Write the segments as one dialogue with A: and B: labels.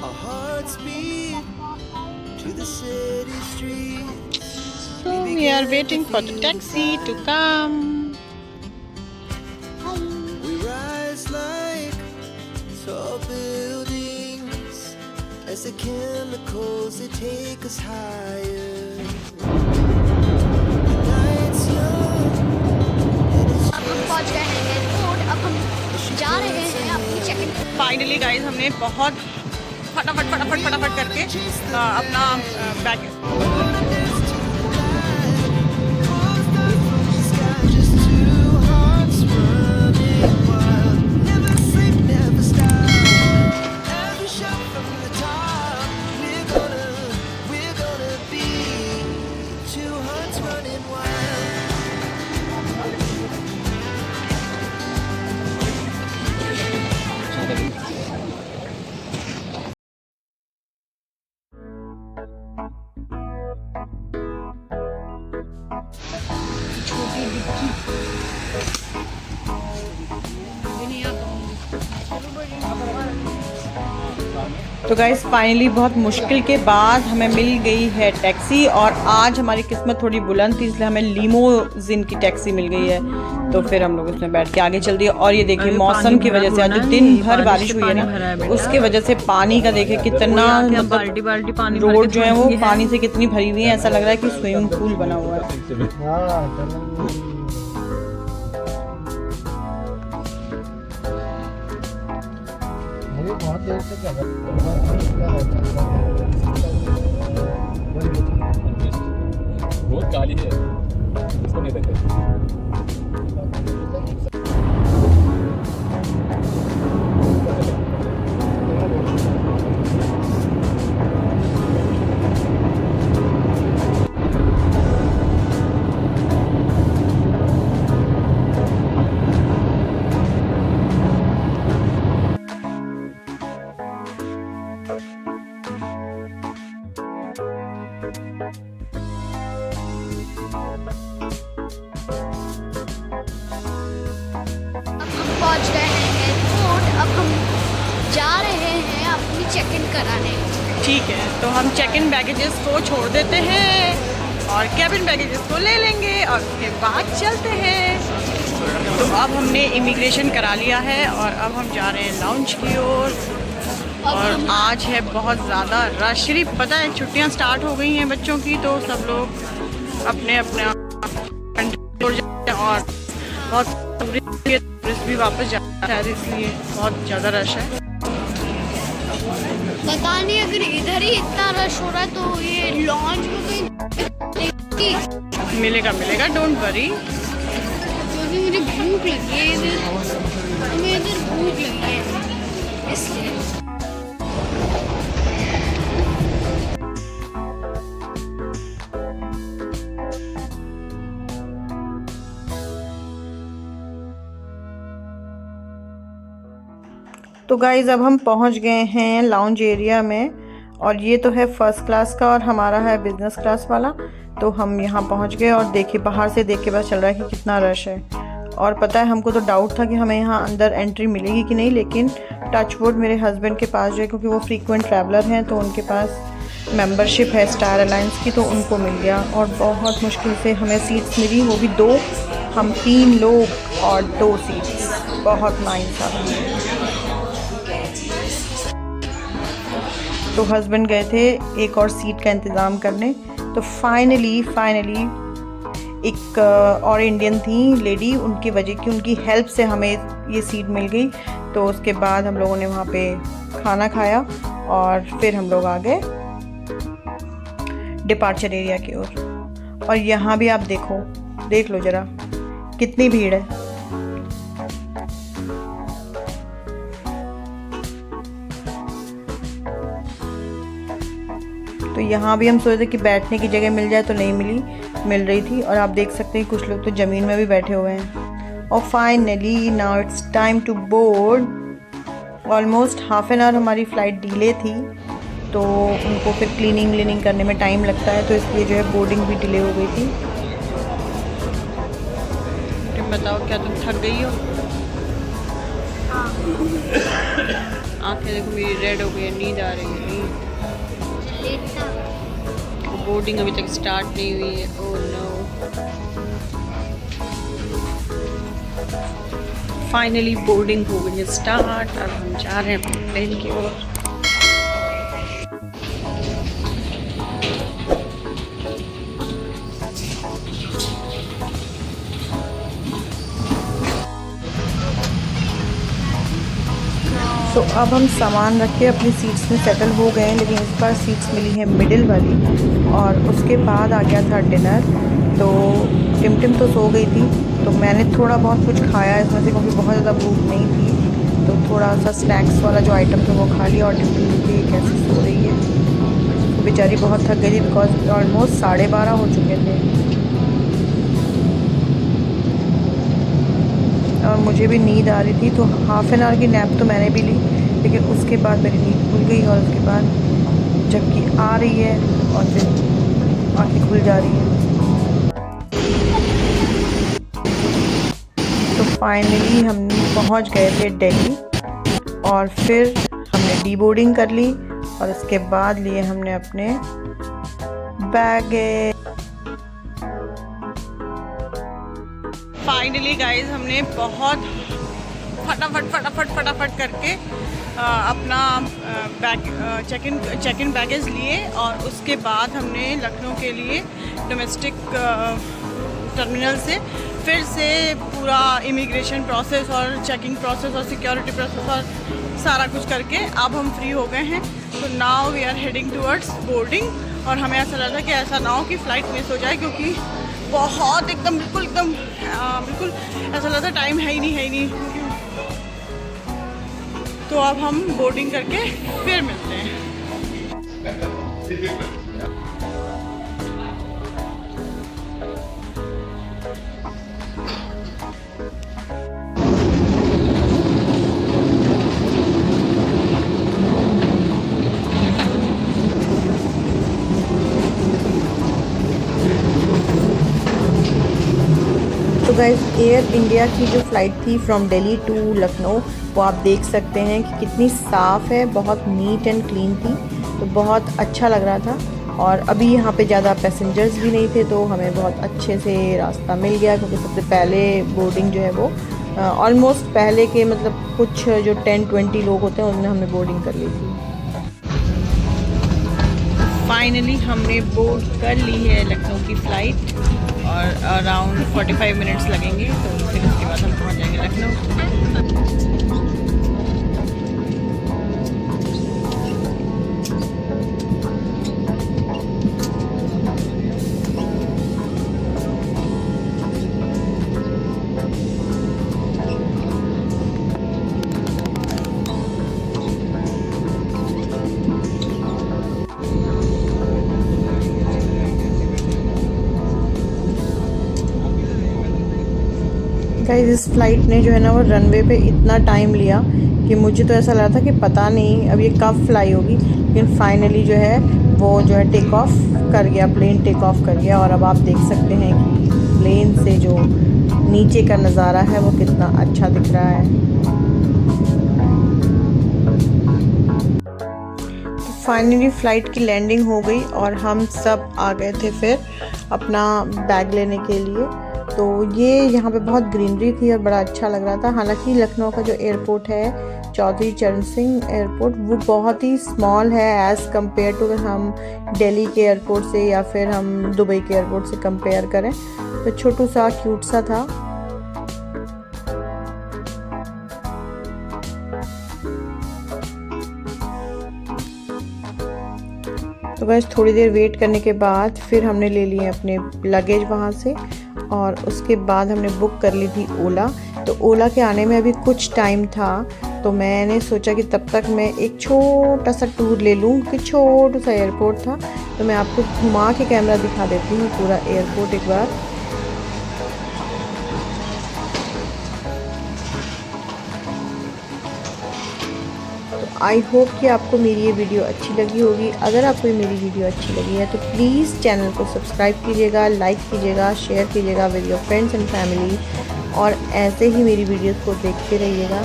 A: Our hearts beat to the city streets.
B: So we are waiting for the taxi to come.
A: We rise like tall buildings as the chemicals they take us higher. The night's young and it's
C: अब हम पहुंच गए हैं airport. अब हम जा रहे हैं अपनी चेक इन।
B: फाइनली गाइस हमने बहुत फटाफट करके अपना bag
A: just two hearts running wild. Never sleep, never stop. Every shot from the top. We're gonna be two hearts running wild.
B: तो गाइस फाइनली बहुत मुश्किल के बाद हमें मिल गई है टैक्सी और आज हमारी किस्मत थोड़ी बुलंद थी इसलिए हमें लीमोजिन की टैक्सी मिल गई है। तो फिर हम लोग उसमें बैठ के आगे चल दिए और ये देखिए मौसम की वजह से आज जो दिन भर बारिश हुई है ना उसके वजह से पानी का देखिए कितना
D: बाल्टी पानी
B: रोड जो है वो पानी से कितनी भरी हुई है। ऐसा लग रहा है कि स्विमिंग पूल बना हुआ है।
E: बहुत देर से क्या
F: बहुत काली है इसको नहीं देखे
C: पहुंच गए हैं एयरपोर्ट। अब हम जा रहे हैं अपनी चेक इन कराने।
B: ठीक है तो हम चेक इन बैगेजेस को छोड़ देते हैं और कैबिन बैगेजेस को ले लेंगे और उसके बाद चलते हैं। तो अब हमने इमिग्रेशन करा लिया है और अब हम जा रहे हैं लाउंज की ओर। और आज है बहुत ज़्यादा रश। सिर्फ पता है छुट्टियां स्टार्ट हो गई हैं बच्चों की तो सब लोग अपने अपने और बहुत टूरिस्ट भी वापस जाता है इसलिए बहुत ज़्यादा रश है।
C: पता नहीं अगर इधर ही इतना रश हो रहा है तो ये लॉन्च में कहीं
B: मिलेगा डोंट वरी।
C: क्योंकि मुझे भूख लगी है हमें इधर भूख लगी है इसलिए।
B: तो गाइज़ अब हम पहुंच गए हैं लाउंज एरिया में और ये तो है फर्स्ट क्लास का और हमारा है बिजनेस क्लास वाला। तो हम यहाँ पहुंच गए और देखिए बाहर से देख के पता चल रहा है कि कितना रश है। और पता है हमको तो डाउट था कि हमें यहाँ अंदर एंट्री मिलेगी कि नहीं, लेकिन टचवुड मेरे हस्बैंड के पास जो है क्योंकि वो फ्रीक्वेंट ट्रैवलर हैं तो उनके पास मेंबरशिप है स्टार अलायंस की तो उनको मिल गया। और बहुत मुश्किल से हमें सीट्स मिली, वो भी 2, हम 3 लोग और 2 सीट्स। बहुत नाइंसाफ़ी। तो हस्बैंड गए थे एक और सीट का इंतज़ाम करने। तो फाइनली एक और इंडियन थी लेडी, उनकी वजह की उनकी हेल्प से हमें ये सीट मिल गई। तो उसके बाद हम लोगों ने वहाँ पे खाना खाया और फिर हम लोग आ गए डिपार्चर एरिया की ओर। और यहाँ भी आप देख लो ज़रा कितनी भीड़ है। तो यहाँ भी हम सोचे थे कि बैठने की जगह मिल जाए तो नहीं मिल रही थी। और आप देख सकते हैं कुछ लोग तो ज़मीन में भी बैठे हुए हैं। और finally now it's time to board. Almost half an hour हमारी फ़्लाइट डिले थी तो उनको फिर क्लीनिंग करने में टाइम लगता है तो इसलिए जो है बोर्डिंग भी डिले हो गई थी। तुम बताओ क्या तुम थक गई हो? आंखें देखो मेरी रेड हो गई है, नींद आ रही है। नींद, बोर्डिंग अभी तक स्टार्ट नहीं हुई है। ओह नो, फाइनली बोर्डिंग हो गई है स्टार्ट। अब हम जा रहे हैं अपने प्लेन की ओर। तो अब हम सामान रख के अपनी सीट्स में सेटल हो गए हैं, लेकिन इस बार सीट्स मिली है मिडिल वाली। और उसके बाद आ गया था डिनर। तो टिम तो सो गई थी, तो मैंने थोड़ा बहुत कुछ खाया इसमें से, क्योंकि बहुत ज़्यादा भूख नहीं थी। तो थोड़ा सा स्नैक्स वाला जो आइटम था वो खा लिया। और टिम भी कैसे सो रही है, बेचारी बहुत थक गई थी, बिकॉज ऑलमोस्ट 12:30 हो चुके थे। और मुझे भी नींद आ रही थी, तो हाफ़ एन आवर की नैप तो मैंने भी ली, लेकिन उसके बाद मेरी नींद खुल गई। और उसके बाद जबकि आ रही है और फिर आँखें खुल जा रही हैं। तो फाइनली हम पहुंच गए थे दिल्ली, और फिर हमने डी बोर्डिंग कर ली। और उसके बाद लिए हमने अपने बैग। फाइनली गाइज हमने बहुत फटाफट करके अपना चेक इन बैगेज लिए। और उसके बाद हमने लखनऊ के लिए डोमेस्टिक टर्मिनल से फिर से पूरा इमिग्रेशन प्रोसेस और चेकिंग प्रोसेस और सिक्योरिटी प्रोसेस और सारा कुछ करके अब हम फ्री हो गए हैं। तो now we are heading towards boarding. और हमें ऐसा लग रहा है कि ऐसा ना हो कि फ़्लाइट मिस हो जाए, क्योंकि बहुत एकदम बिल्कुल ऐसा लगता है टाइम है ही नहीं। तो अब हम बोर्डिंग करके फिर मिलते हैं। तो गाइस एयर इंडिया की जो फ़्लाइट थी फ्रॉम दिल्ली टू लखनऊ, वो आप देख सकते हैं कि कितनी साफ़ है, बहुत नीट एंड क्लीन थी। तो बहुत अच्छा लग रहा था। और अभी यहाँ पे ज़्यादा पैसेंजर्स भी नहीं थे, तो हमें बहुत अच्छे से रास्ता मिल गया, क्योंकि सबसे पहले बोर्डिंग जो है वो ऑलमोस्ट पहले के मतलब कुछ जो 10-20 लोग होते हैं उनमें हमने बोर्डिंग कर ली थी। फाइनली हमने बोर्ड कर ली है लखनऊ की फ़्लाइट, और अराउंड 45 मिनट्स लगेंगे। तो फिर उसके बाद हम पहुंच जाएंगे लखनऊ। गाइस इस फ्लाइट ने जो है ना वो रनवे पे इतना टाइम लिया कि मुझे तो ऐसा लगा था कि पता नहीं अब ये कब फ्लाई होगी। लेकिन फाइनली जो है वो जो है टेक ऑफ कर गया, प्लेन टेक ऑफ कर गया। और अब आप देख सकते हैं कि प्लेन से जो नीचे का नज़ारा है वो कितना अच्छा दिख रहा है। तो फाइनली फ़्लाइट की लैंडिंग हो गई और हम सब आ गए थे फिर अपना बैग लेने के लिए। तो ये यहाँ पे बहुत ग्रीनरी थी और बड़ा अच्छा लग रहा था। हालांकि लखनऊ का जो एयरपोर्ट है चौधरी चरण सिंह एयरपोर्ट, वो बहुत ही स्मॉल है एज़ कम्पेयर टू हम दिल्ली के एयरपोर्ट से या फिर हम दुबई के एयरपोर्ट से कंपेयर करें, तो छोटू सा क्यूट सा था। तो बस थोड़ी देर वेट करने के बाद फिर हमने ले लिए अपने लगेज वहाँ से, और उसके बाद हमने बुक कर ली थी ओला। तो ओला के आने में अभी कुछ टाइम था, तो मैंने सोचा कि तब तक मैं एक छोटा सा टूर ले लूँ, कि छोटा सा एयरपोर्ट था। तो मैं आपको घुमा के कैमरा दिखा देती हूँ पूरा एयरपोर्ट एक बार। आई होप कि आपको मेरी ये वीडियो अच्छी लगी होगी। अगर आपको मेरी वीडियो अच्छी लगी है तो प्लीज़ चैनल को सब्सक्राइब कीजिएगा, लाइक कीजिएगा, शेयर कीजिएगा with your friends and family, और ऐसे ही मेरी वीडियोस को देखते रहिएगा।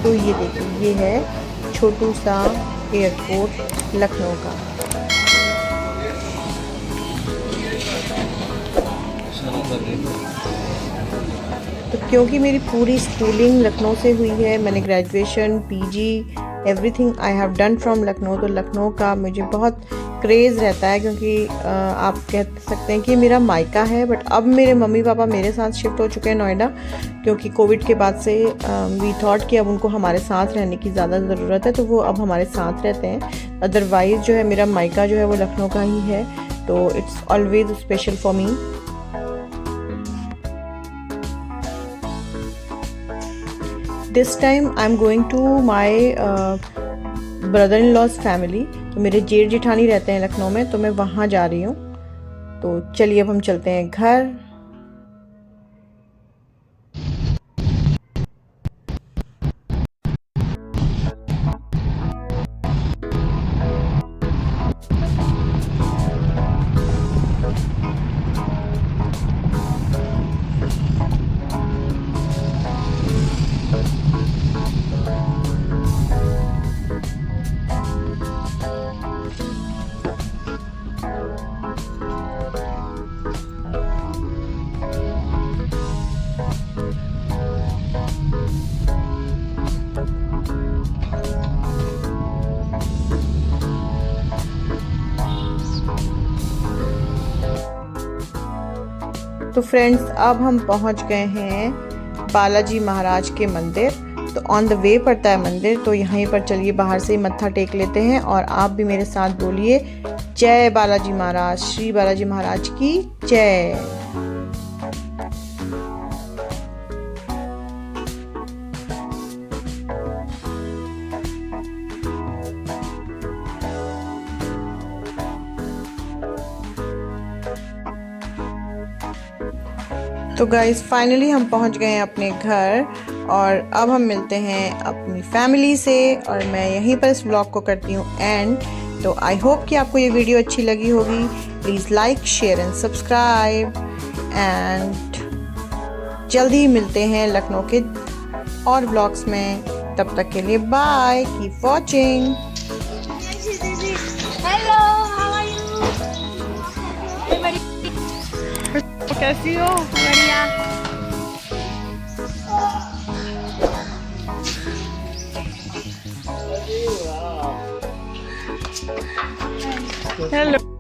B: तो ये देखिए, ये है छोटू सा एयरपोर्ट लखनऊ का। तो क्योंकि मेरी पूरी स्कूलिंग लखनऊ से हुई है, मैंने graduation, PG, everything I have done from Lucknow, तो लखनऊ का मुझे बहुत क्रेज़ रहता है, क्योंकि आप कह सकते हैं कि मेरा मायका है। बट अब मेरे मम्मी पापा मेरे साथ शिफ्ट हो चुके हैं नोएडा, क्योंकि कोविड के बाद से वी थॉट कि अब उनको हमारे साथ रहने की ज़्यादा ज़रूरत है, तो वो अब हमारे साथ रहते हैं। अदरवाइज़ जो है मेरा मायका जो है वो लखनऊ का ही है, तो it's always special for me. This time I am going to my brother in law's family. तो मेरे जेठ जेठानी रहते हैं लखनऊ में, तो मैं वहाँ जा रही हूँ। तो चलिए अब हम चलते हैं घर। तो फ्रेंड्स, अब हम पहुंच गए हैं बालाजी महाराज के मंदिर। तो ऑन द वे पड़ता है मंदिर, तो यहीं पर चलिए बाहर से ही मत्था टेक लेते हैं। और आप भी मेरे साथ बोलिए, जय बालाजी महाराज, श्री बालाजी महाराज की जय। तो गाइस, फाइनली हम पहुंच गए हैं अपने घर, और अब हम मिलते हैं अपनी फैमिली से, और मैं यहीं पर इस व्लॉग को करती हूँ एंड। तो आई होप कि आपको ये वीडियो अच्छी लगी होगी। Please like, share and subscribe, and जल्दी ही मिलते हैं लखनऊ के और व्लॉग्स में। तब तक के लिए bye, keep watching.
C: Hello, how are you?
B: कैसी हो?
C: बढ़िया।
B: हेलो।